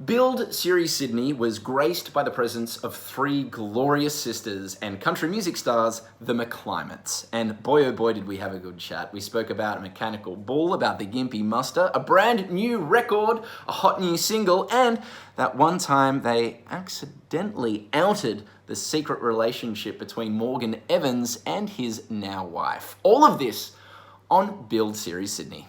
Build Series Sydney was graced by the presence of three glorious sisters and country music stars, the McClymonts. And boy oh boy did we have a good chat. We spoke about Mechanical Bull, about the Gympie Musta, a brand new record, a hot new single, and that one time they accidentally outed the secret relationship between Morgan Evans and his now wife. All of this on Build Series Sydney.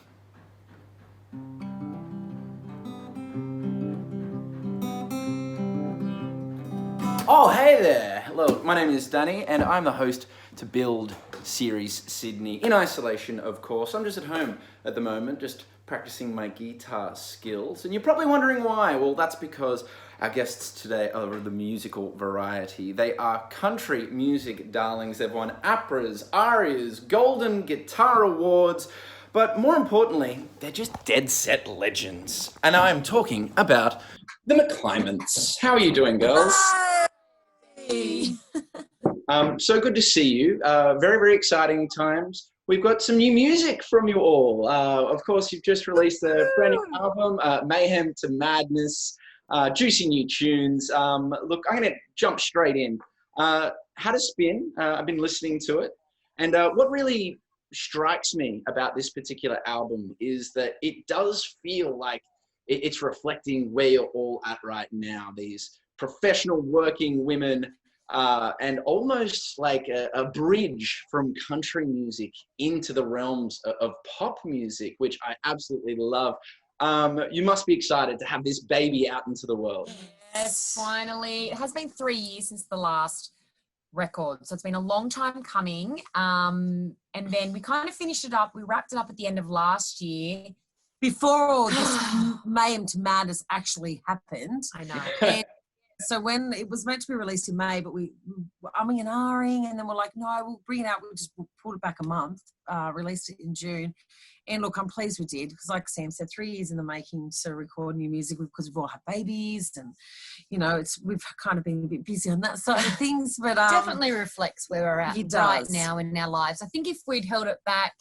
Oh, hey there! Hello, my name is Danny, and I'm the host to Build Series Sydney. In isolation, of course. I'm just at home at the moment, just practicing my guitar skills. And you're probably wondering why. Well, that's because our guests today are of the musical variety. They are country music darlings. They've won APRAs, ARIAs, Golden Guitar Awards, but more importantly, they're just dead set legends. And I'm talking about the McClymonts. How are you doing, girls? So good to see you. Very, very exciting times. We've got some new music from you all. Of course, you've just released a brand new album, Mayhem to Madness, juicy new tunes. Look, I'm going to jump straight in. Had a spin. I've been listening to it. And what really strikes me about this particular album is that it does feel like it's reflecting where you're all at right now. These professional working women, and almost like a bridge from country music into the realms of pop music, which I absolutely love. You must be excited to have this baby out into the world. Yes, finally. It has been 3 years since the last record, so it's been a long time coming. And then we kind of finished it up. We wrapped it up at the end of last year, before all this mayhem to madness actually happened. I know. And so when it was meant to be released in May, but we were umming and ahhing, and then we're like, no, we'll bring it out. We'll pull it back a month, released it in June. And look, I'm pleased we did, because like Sam said, 3 years in the making to record new music, because we've all had babies, and, you know, we've kind of been a bit busy on that side of things. But definitely reflects where we're at right now in our lives. I think if we'd held it back,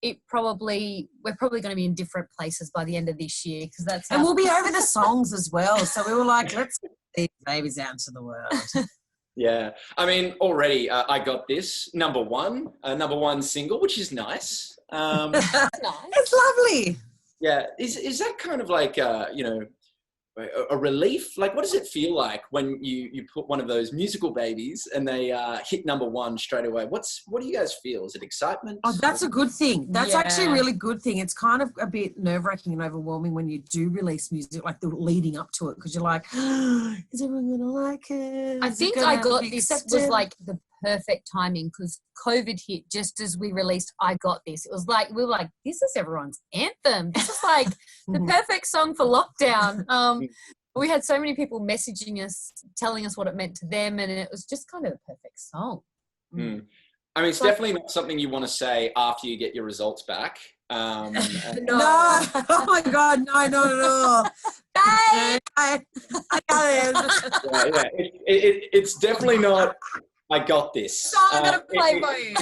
we're probably going to be in different places by the end of this year, because that's and we'll be over the songs as well. So we were like, let's get these babies out into the world. Yeah, I mean, already I got this number one single, which is nice. Nice. It's lovely. Yeah, is that kind of like a relief? Like, what does it feel like when you put one of those musical babies and they hit number one straight away? What do you guys feel? Is it excitement? Oh, that's a good thing. That's actually a really good thing. It's kind of a bit nerve-wracking and overwhelming when you do release music, like the leading up to it, because you're like, oh, is everyone going to like it? I think I got this was like the perfect timing, because COVID hit just as we released I Got This. It was like, we were like, this is everyone's anthem. This is like the perfect song for lockdown. We had so many people messaging us, telling us what it meant to them, and it was just kind of the perfect song. I mean, it's definitely not something you want to say after you get your results back. No. Oh my God, no, not at all. Bye. I got it. It's definitely not. I got this. So I'm going to play for you.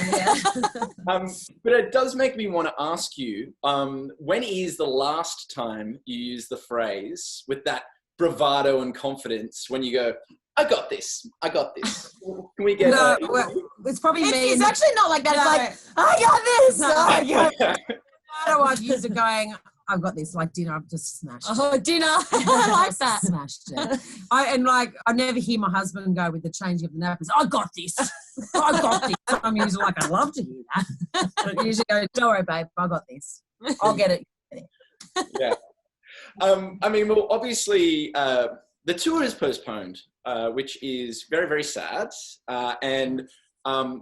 But it does make me want to ask you, when is the last time you use the phrase with that bravado and confidence when you go, I got this. Can we get it's probably me. It's actually not like that. No. It's like, I got this. No, I got it. I don't want you to going, I've got this, like dinner, I've just smashed it. Oh, dinner. I like that. Smashed it. I never hear my husband go with the changing of the nappies, I got this. I got this. I'm usually like, I'd love to hear that. But I usually go, don't worry, babe, I got this. I'll get it. Yeah. I mean, well, obviously, the tour is postponed, which is very, very sad. And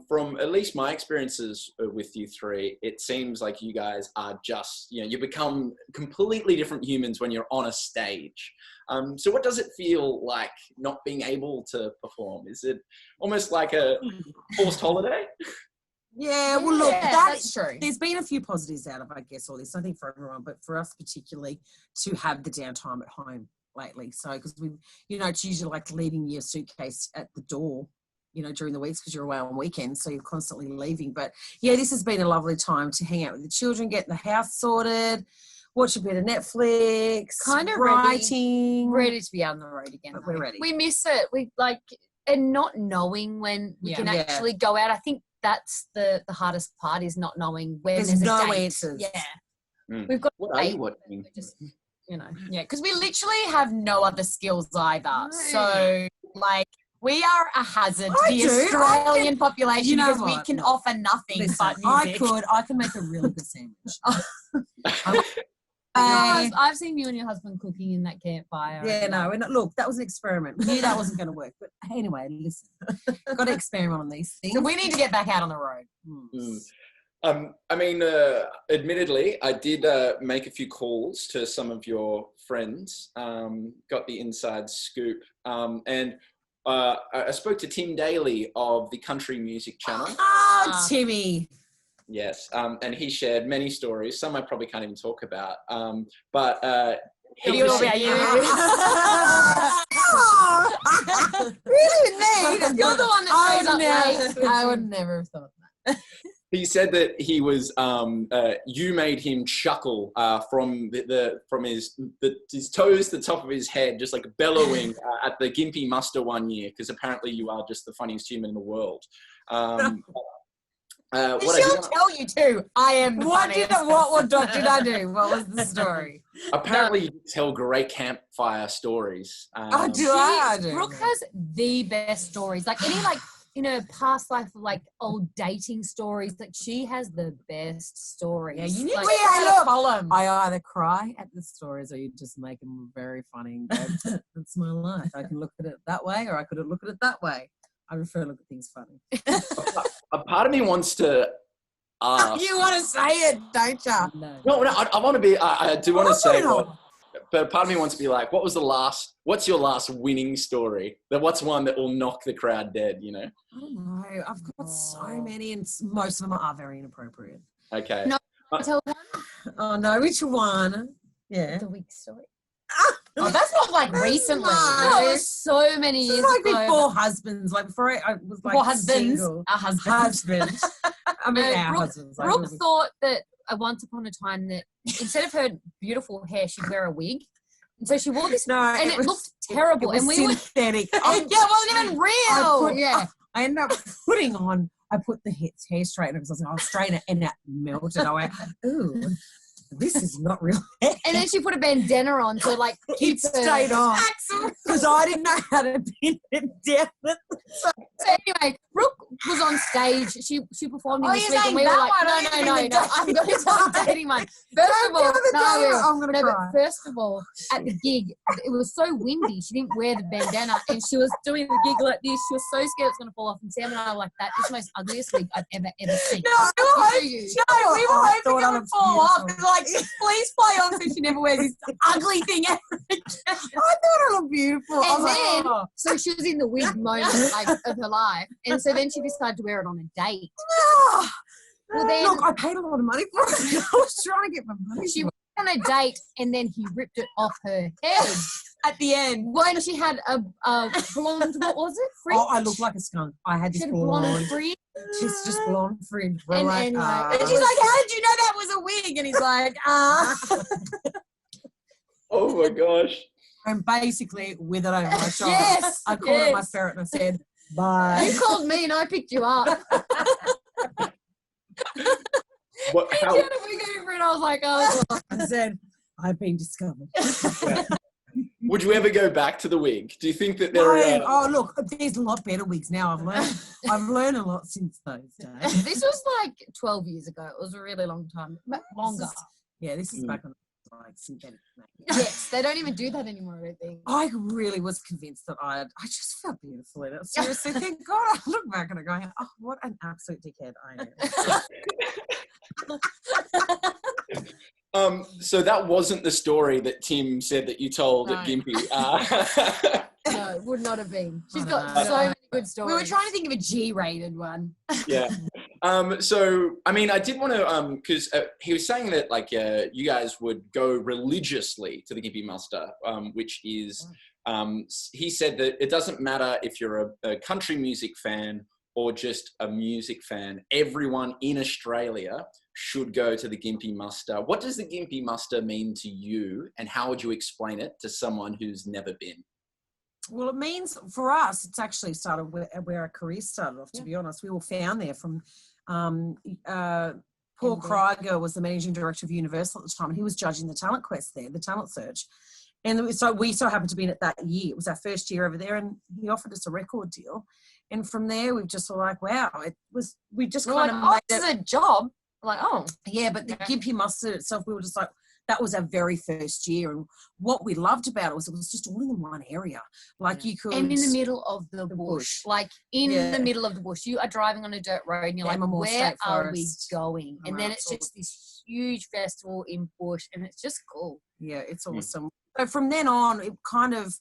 from at least my experiences with you three, it seems like you guys are just, you become completely different humans when you're on a stage. So what does it feel like not being able to perform? Is it almost like a forced holiday? Yeah, well, look, that's true. There's been a few positives out of, I guess, all this. I think for everyone, but for us particularly, to have the downtime at home lately. So, because it's usually like leaving your suitcase at the door, during the weeks, because you're away on weekends, so you're constantly leaving. But yeah, this has been a lovely time to hang out with the children, get the house sorted. watch a bit of Netflix, kind of writing. Ready to be out on the road again. But we're ready. We miss it. We like, and not knowing when we can actually go out. I think that's the hardest part, is not knowing when there's no a date. answers. Yeah. We've got what are you watching? just, Yeah, because we literally have no other skills either. No. So, like, we are a hazard to the Australian population because we can offer nothing but music. I can make a really good sandwich. I've seen you and your husband cooking in that campfire. Yeah, no, look, that was an experiment. We knew that wasn't going to work. But anyway, listen, got to experiment on these things. So we need to get back out on the road. I mean, admittedly, I did make a few calls to some of your friends, got the inside scoop, and I spoke to Tim Daly of the Country Music Channel. Oh, Timmy. Yes, and he shared many stories. Some I probably can't even talk about. But Really, me? You're the one that stays up late. I would never have thought that. He said that he was. You made him chuckle from his toes to the top of his head, just like bellowing at the Gympie Musta one year, because apparently you are just the funniest human in the world. She'll tell you too. I am. What did I do? What was the story? Apparently, you tell great campfire stories. I do. Brooke has the best stories. Like any past life, like old dating stories. Like she has the best stories. Yeah, you need like, to follow them. I either cry at the stories or you just make them very funny and go, that's my life. I can look at it that way or I could look at it that way. I prefer to look at things funny. A part of me wants to ask. You want to say it, don't you? No, I want to be. I do want to say what, but part of me wants to be like, what's your last winning story? What's one that will knock the crowd dead? You know. I don't know. I've got so many, and most of them are very inappropriate. Okay. No, tell one. Oh no, which one? Yeah. The week story. Oh, that's not like recently. No, it was so many years like ago. Before husbands, like before I was like before husbands. Single. Our husbands. I mean, our husbands. Brooke thought that once upon a time that instead of her beautiful hair, she'd wear a wig. And so she wore this, and it looked terrible. It was and we synthetic. Yeah, it wasn't even real. I ended up putting on. I put the hair straightener because I was like, I'll straighten it, and it melted. I went, ooh. This is not real hair. And then she put a bandana on to like keep it stayed on because I didn't know how to pin it down. So anyway, Brooke was on stage. She performed in this week, and we were like, no. I'm going to start dating one. First of all, I'm going to cry. But first of all, at the gig, it was so windy. She didn't wear the bandana, and she was doing the gig like this. She was so scared it was going to fall off. And Sam and I were like, that is the most ugliest wig I've ever seen. No, we were hoping it would fall off. Like, please play on so she never wears this ugly thing ever again. I thought it looked beautiful. And then, so she was in the wig moment of her life, and so then she decided to wear it on a date. Well, then, look, I paid a lot of money for it. I was trying to get my money. She went on a date, and then he ripped it off her head at the end. When she had a blonde, what was it? Fringe? Oh, I looked like a skunk. I had this blonde fringe. Just blonde fringe. And she's like, how did you know that was a wig? And he's like, Oh my gosh. And basically, with it over my shoulder, yes, I called it my ferret and I said, bye. You called me and I picked you up. What? How? She had a wig over and I was like, oh. I said, I've been discovered. Yeah. Would you ever go back to the wig? Do you think that there are... Oh, look, there's a lot better wigs now. I've learned a lot since those days. This was like 12 years ago. It was a really long time. Longer. This is back on like synthetic. Yes, they don't even do that anymore, I don't think. I really was convinced that I just felt beautiful in it. Seriously, thank God I look back and I go, oh, what an absolute dickhead I am. So that wasn't the story that Tim said that you told at Gympie. No, it would not have been. She's got so many good stories. We were trying to think of a G-rated one. Yeah. So, I mean, I did want to, because he was saying that, like, you guys would go religiously to the Gympie Musta, which is, he said that it doesn't matter if you're a country music fan or just a music fan, everyone in Australia should go to the Gympie Musta. What does the Gympie Musta mean to you, and how would you explain it to someone who's never been? Well, it means for us, it's actually started where our career started off, to be honest. We were found there from Paul Krieger was the managing director of Universal at the time, and he was judging the talent quest there, the talent search. And so we so happened to be in it that year. It was our first year over there, and he offered us a record deal. And from there, we've just were like, wow, we just kind of made it. It's a job. Like, oh. Yeah, but the Gympie Musta itself, we were just like, that was our very first year. And what we loved about it was just all in one area. Like you could. And in the middle of the bush. Like in the middle of the bush. You are driving on a dirt road and you're like, where are we going? And then it's just this huge festival in bush, and it's just cool. Yeah, it's awesome. So from then on, it kind of,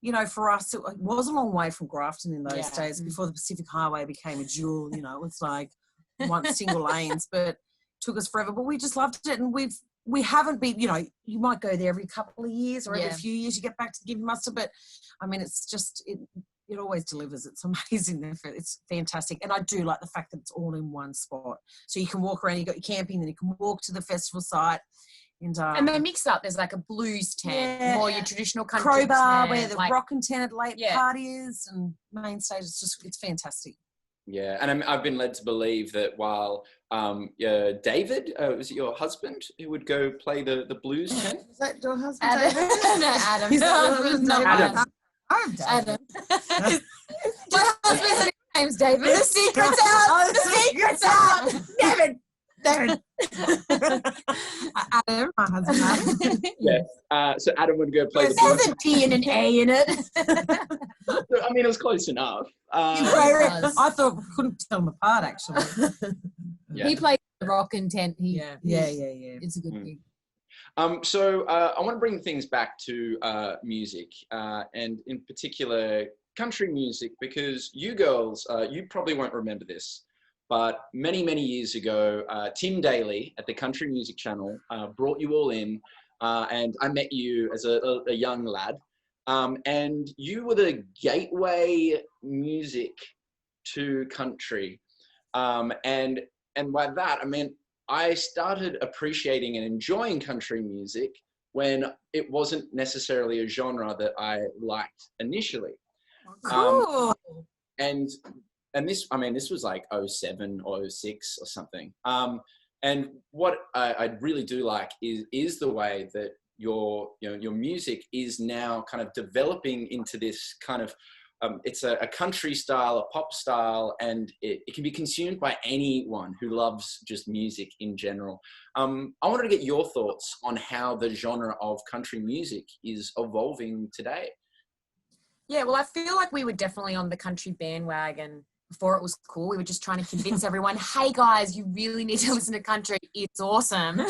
you know, for us, it was a long way from Grafton in those days before the Pacific Highway became a dual, you know, it's like one single lanes, but it took us forever. But we just loved it, and we haven't been, you know, you might go there every couple of years or every few years you get back to the Gympie Musta, but I mean, it's just, it always delivers. It's amazing. It's fantastic. And I do like the fact that it's all in one spot. So you can walk around, you got your camping, then you can walk to the festival site. And they mix up. There's like a blues tent, more your traditional country crowbar, tent, where the rockin' tent at late party is, and main stage. It's fantastic. Yeah, and I've been led to believe that while David, was it your husband who would go play the blues tent? Is that your husband, Adam? David? No, Adam. Is that Adam. Adam. My husband's name's David. The secret's out. The secret's out. David. Adam, my husband. Adam. Yes. So Adam would go play the blues. There's a D and an A in it. I mean, it was close enough. I thought we couldn't tell them apart, actually. He played the rockin' tent. Yeah. It's a good gig. So I want to bring things back to music, and in particular country music, because you girls, you probably won't remember this, but many, many years ago, Tim Daly at the Country Music Channel brought you all in, and I met you as a young lad, and you were the gateway music to country, and by that I mean I started appreciating and enjoying country music when it wasn't necessarily a genre that I liked initially. Cool. And this, I mean, this was like 07 or 06 or something. And what I really do like is the way that your music is now kind of developing into this kind of, it's a country style, a pop style, and it can be consumed by anyone who loves just music in general. I wanted to get your thoughts on how the genre of country music is evolving today. Yeah, well, I feel like we were definitely on the country bandwagon before it was cool. We were just trying to convince everyone, hey guys, you really need to listen to country. It's awesome.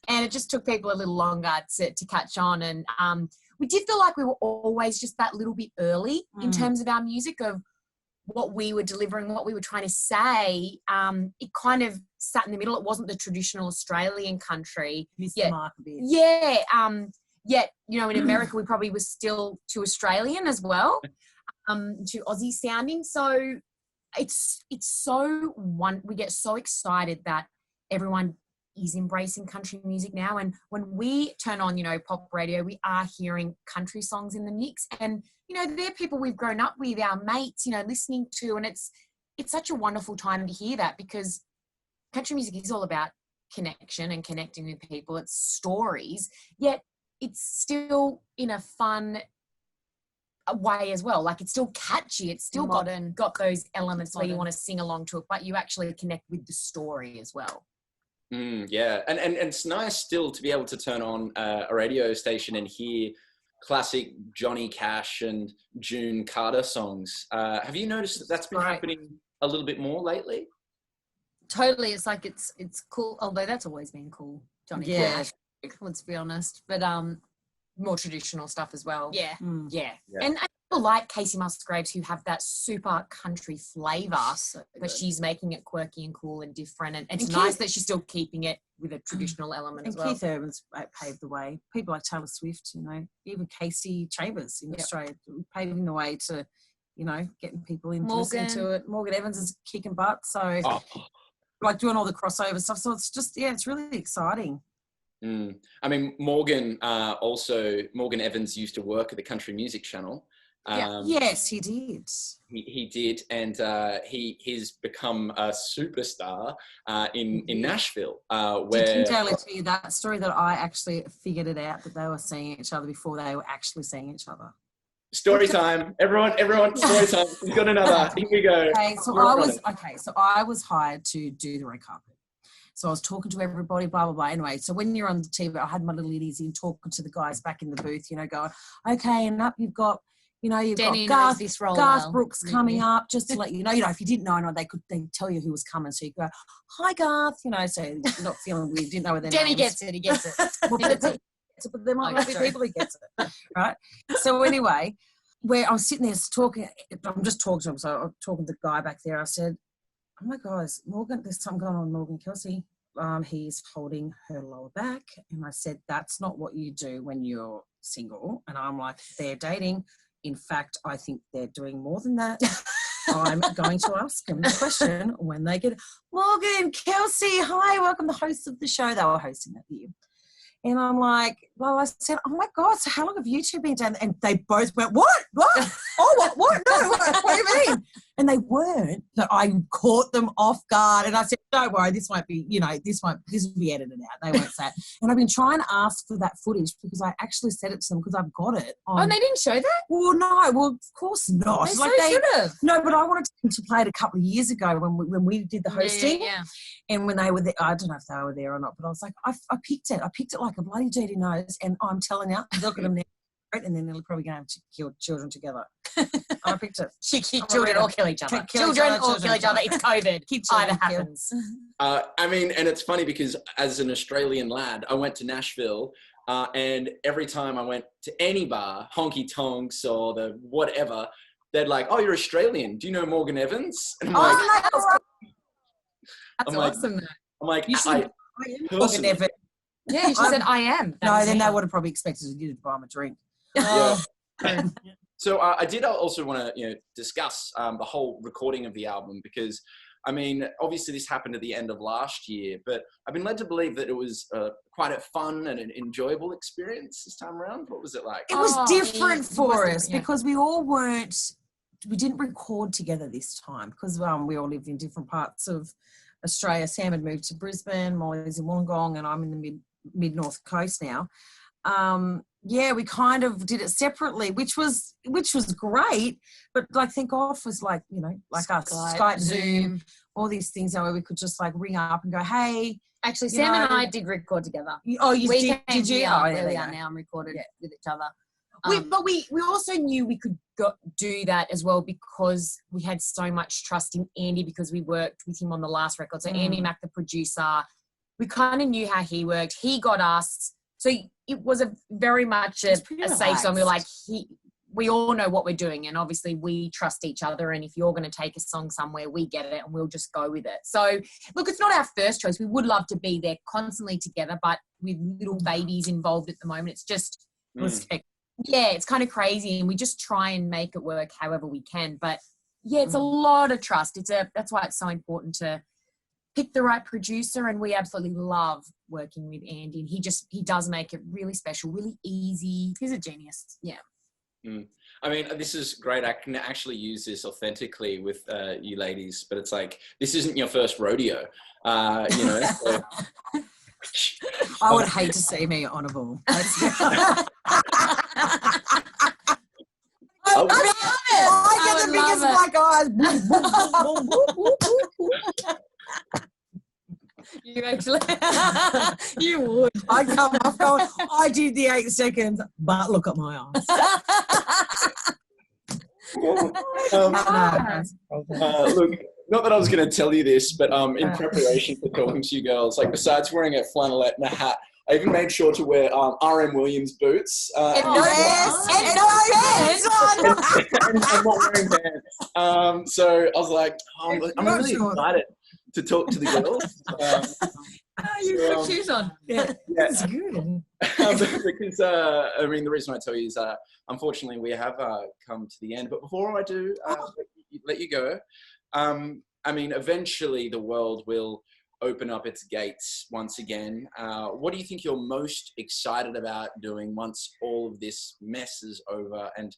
And it just took people a little longer to catch on. And we did feel like we were always just that little bit early in terms of our music, of what we were delivering, what we were trying to say. It kind of sat in the middle. It wasn't the traditional Australian country. Missed the mark a bit. Yeah. Yet, you know, in America, we probably were still too Australian as well, too Aussie sounding. So it's so we get so excited that everyone is embracing country music now. And when we turn on, you know, pop radio, we are hearing country songs in the mix. And, you know, they're people we've grown up with, our mates, you know, listening to. And it's such a wonderful time to hear that, because country music is all about connection and connecting with people. It's stories, yet it's still in a fun way as well. Like, it's still catchy. It's still modern, got those elements where you want to sing along to it, but you actually connect with the story as well. Yeah, and it's nice still to be able to turn on a radio station and hear classic Johnny Cash and June Carter songs. Have you noticed that that's been happening a little bit more lately? Totally. It's like it's cool, although that's always been cool, Johnny Cash, let's be honest. But more traditional stuff as well. Yeah. And people like Casey Musgraves, who have that super country flavour, but she's making it quirky and cool and different. And it's nice that she's still keeping it with a traditional element as well. And Keith Urban's paved the way. People like Taylor Swift, you know, even Casey Chambers in Australia, paving the way to, you know, getting people into listening to it. Morgan Evans is kicking butt. So like doing all the crossover stuff. So it's just, it's really exciting. I mean, Morgan Evans used to work at the Country Music Channel. Yes, he did. He did, and he's become a superstar in Nashville. Did Tell you that story that I actually figured it out that they were seeing each other before they were actually seeing each other? Story time, everyone! Story time. We've got another. Here we go. Okay, so I was hired to do the red carpet. So I was talking to everybody, blah, blah, blah. Anyway, so when you're on the TV, I had my little idiots in talking to the guys back in the booth, you know, going, okay, and up you've got, you know, you've Danny got Garth Brooks coming up, just to let you know, if you didn't know, they tell you who was coming. So you go, hi, Garth, you know, so you're not feeling weird, didn't know where their Danny names. gets it, he gets it. But there might not be people who gets it, right? So anyway, where I was sitting there talking, I'm just talking to him, so I'm talking to the guy back there. I said, oh my gosh, Morgan, there's something going on with Morgan Kelsey. He's holding her lower back. And I said, that's not what you do when you're single. And I'm like, they're dating. In fact, I think they're doing more than that. I'm going to ask them the question when they get, Morgan Kelsey, hi, welcome, the host of the show. They were hosting that year. And I'm like, well, I said, oh my God, so how long have you two been down there? And they both went, what? Oh, what? No, what do you mean? And they weren't, but I caught them off guard. And I said, don't worry, this won't be, this will be edited out. They won't say it. And I've been trying to ask for that footage because I actually said it to them because I've got it. And they didn't show that? Well, no, of course not. They should have. No, but I wanted to play it a couple of years ago when we did the hosting. Yeah. And when they were there, I don't know if they were there or not, but I was like, I picked it. I picked it like a bloody dirty nose. And I'm telling you, look at them now. And then they're probably going to kill children together. I picked it. Children or kill each other. Children or kill each other. It's COVID. Either happens. I mean, and it's funny because as an Australian lad, I went to Nashville and every time I went to any bar, honky tonks or the whatever, they're like, oh, you're Australian. Do you know Morgan Evans? And I'm that's awesome. I'm like, you should, I am Morgan Evans. Yeah, she said, I am. Then they would have probably expected you to buy them a drink. Yeah. So I did also want to, discuss the whole recording of the album because, I mean, obviously this happened at the end of last year, but I've been led to believe that it was quite a fun and an enjoyable experience this time around. What was it like? It was different for us because we didn't record together this time because we all lived in different parts of Australia. Sam had moved to Brisbane, Molly's in Wollongong, and I'm in the mid-north coast now. We kind of did it separately, which was great. But think off was like Skype, Zoom, all these things where we could just ring up and go, hey. Actually, Sam and I did record together. Oh, did you? There we are now and recorded with each other. But we also knew we could do that as well because we had so much trust in Andy because we worked with him on the last record. So Andy Mack, the producer, we kind of knew how he worked. He got us. So it was very much a safe zone. We were like, we all know what we're doing and obviously we trust each other and if you're going to take a song somewhere, we get it and we'll just go with it. So, look, it's not our first choice. We would love to be there constantly together, but with little babies involved at the moment, it's just it's kind of crazy and we just try and make it work however we can. But, it's a lot of trust. That's why it's so important to pick the right producer, and we absolutely love working with Andy, and he does make it really special, really easy. He's a genius. Yeah. I mean, this is great. I can actually use this authentically with you ladies, but it's like, this isn't your first rodeo, So. I would hate to see me on a ball. I get the biggest black eyes. You actually, you would. I come off going, I did the 8 seconds, but look at my eyes. Look, not that I was going to tell you this, but in preparation for talking to you girls, besides wearing a flannelette and a hat, I even made sure to wear R.M. Williams boots. And no pants. And not wearing pants. So I was like, I'm really excited. to talk to the girls. You put shoes on. Yeah, that's good. Because I mean, the reason I tell you is, unfortunately, we have come to the end. But before I do let you go, I mean, eventually the world will open up its gates once again. What do you think you're most excited about doing once all of this mess is over? And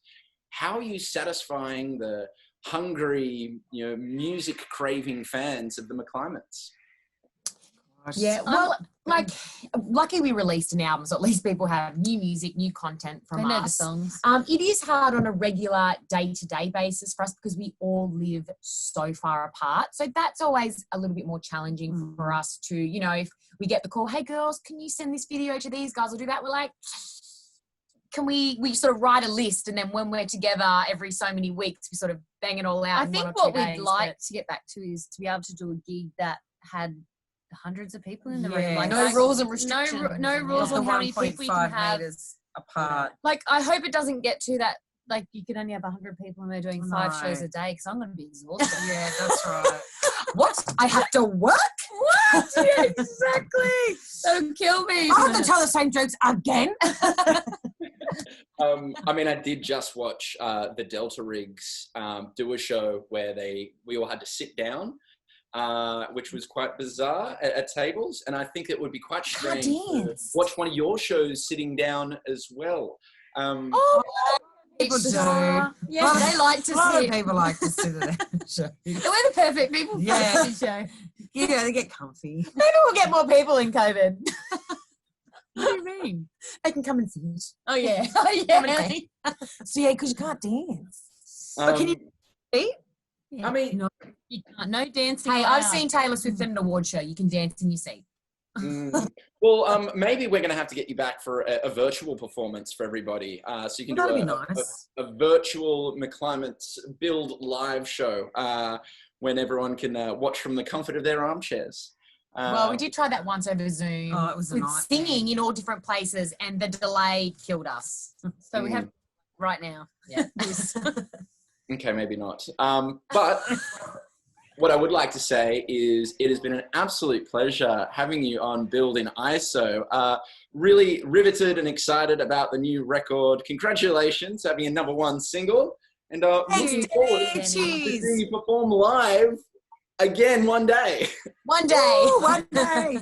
how are you satisfying the hungry, music craving fans of the McClymonts? Yeah, well, like, lucky we released an album, so at least people have new music, new content from us. They know the songs. It is hard on a regular day-to-day basis for us because we all live so far apart. So that's always a little bit more challenging for us to, if we get the call, hey girls, can you send this video to these guys or do that? We're like, can we sort of write a list, and then when we're together every so many weeks, we sort of bang it all out. I think what we'd like to get back to is to be able to do a gig that had hundreds of people in the room. Like, no rules and restrictions. No rules on how many people you can have apart. Like, I hope it doesn't get to that. Like, you can only have 100 people and we're doing 5 shows a day because I'm going to be exhausted. Yeah, that's right. What? I have to work? What? Yeah, exactly. That'll kill me. I have to tell the same jokes again. I mean, I did just watch the Delta Rigs do a show where we all had to sit down, which was quite bizarre at tables. And I think it would be quite strange to watch one of your shows sitting down as well. People do. Yeah, they like to sit. A lot of people like to sit at that show. We're the perfect people for the show. Yeah, they get comfy. Maybe we'll get more people in COVID. What do you mean? They can come and sit. Oh, yeah. Oh, yeah. So, yeah, because you can't dance. But can you eat? Yeah. I mean, no, you can't. No dancing. Hey, allowed. I've seen Taylor Swift at an award show. You can dance in your seat. Well, maybe we're going to have to get you back for a virtual performance for everybody. So you can do a virtual McClymonts Build live show when everyone can watch from the comfort of their armchairs. Well, we did try that once over Zoom. Oh, it was with singing in all different places, and the delay killed us. So we have right now. Yeah. Okay, maybe not. But what I would like to say is it has been an absolute pleasure having you on Build in ISO. Really riveted and excited about the new record. Congratulations, having a #1 single. And looking forward to seeing you perform live again one day. One day. Ooh, one day.